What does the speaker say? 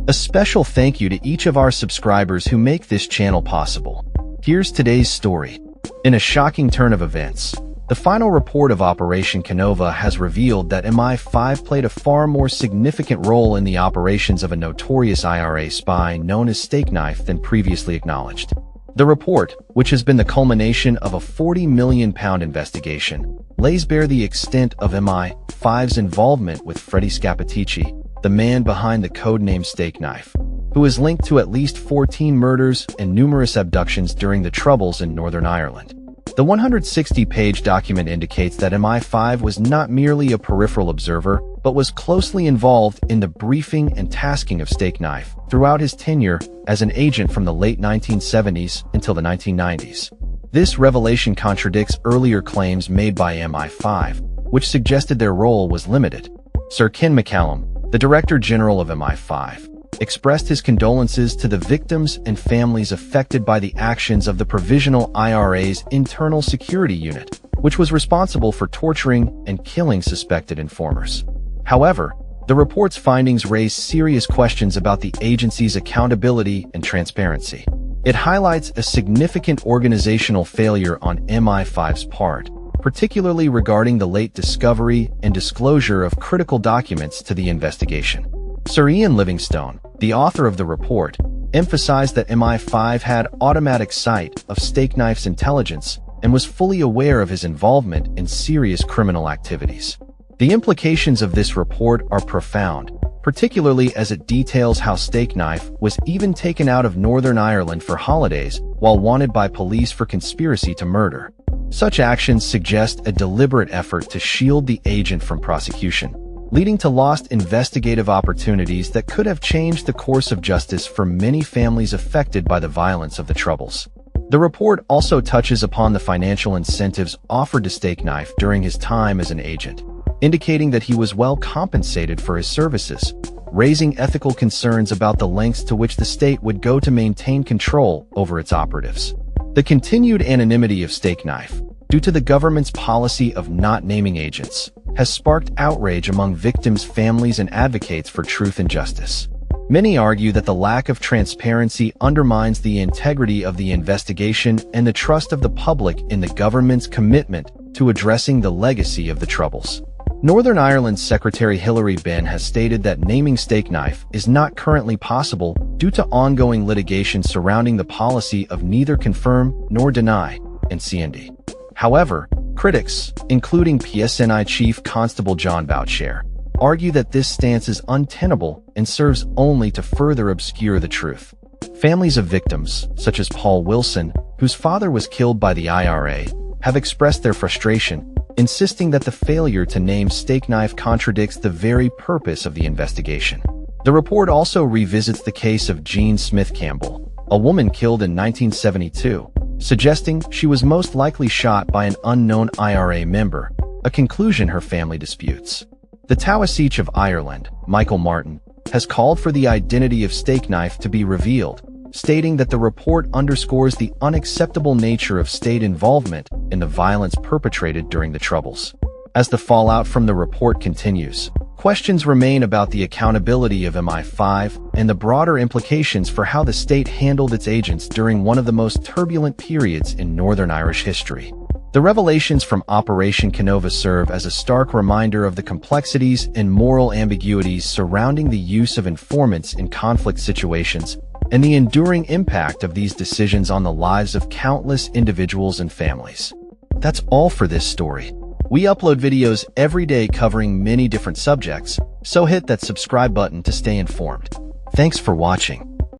A special thank you to each of our subscribers who make this channel possible. Here's today's story. In a shocking turn of events, the final report of Operation Kenova has revealed that MI5 played a far more significant role in the operations of a notorious IRA spy known as Stakeknife than previously acknowledged. The report, which has been the culmination of a £40 million investigation, lays bare the extent of MI5's involvement with Freddie Scappaticci, the man behind the codename Stakeknife, who is linked to at least 14 murders and numerous abductions during the Troubles in Northern Ireland. The 160-page document indicates that MI5 was not merely a peripheral observer, but was closely involved in the briefing and tasking of Stakeknife throughout his tenure as an agent from the late 1970s until the 1990s. This revelation contradicts earlier claims made by MI5, which suggested their role was limited. Sir Ken McCallum, the Director General of MI5, expressed his condolences to the victims and families affected by the actions of the Provisional IRA's Internal Security Unit, which was responsible for torturing and killing suspected informers. However, the report's findings raise serious questions about the agency's accountability and transparency. It highlights a significant organizational failure on MI5's part, particularly regarding the late discovery and disclosure of critical documents to the investigation. Sir Ian Livingstone, the author of the report, emphasized that MI5 had automatic sight of Stakeknife's intelligence and was fully aware of his involvement in serious criminal activities. The implications of this report are profound, particularly as it details how Stakeknife was even taken out of Northern Ireland for holidays while wanted by police for conspiracy to murder. Such actions suggest a deliberate effort to shield the agent from prosecution, leading to lost investigative opportunities that could have changed the course of justice for many families affected by the violence of the Troubles. The report also touches upon the financial incentives offered to Stakeknife during his time as an agent, indicating that he was well compensated for his services, raising ethical concerns about the lengths to which the state would go to maintain control over its operatives. The continued anonymity of Stakeknife, due to the government's policy of not naming agents, has sparked outrage among victims' families and advocates for truth and justice. Many argue that the lack of transparency undermines the integrity of the investigation and the trust of the public in the government's commitment to addressing the legacy of the Troubles. Northern Ireland's Secretary Hilary Benn has stated that naming Stakeknife is not currently possible due to ongoing litigation surrounding the policy of neither confirm nor deny NCND. However, critics, including PSNI Chief Constable John Boucher, argue that this stance is untenable and serves only to further obscure the truth. Families of victims, such as Paul Wilson, whose father was killed by the IRA, have expressed their frustration, insisting that the failure to name Stakeknife contradicts the very purpose of the investigation. The report also revisits the case of Jean Smith Campbell, a woman killed in 1972, suggesting she was most likely shot by an unknown IRA member, a conclusion her family disputes. The Taoiseach of Ireland, Michael Martin, has called for the identity of Stakeknife to be revealed, stating that the report underscores the unacceptable nature of state involvement in the violence perpetrated during the Troubles. As the fallout from the report continues, questions remain about the accountability of MI5 and the broader implications for how the state handled its agents during one of the most turbulent periods in Northern Irish history. The revelations from Operation Kenova serve as a stark reminder of the complexities and moral ambiguities surrounding the use of informants in conflict situations and the enduring impact of these decisions on the lives of countless individuals and families. That's all for this story. We upload videos every day covering many different subjects, so hit that subscribe button to stay informed. Thanks for watching.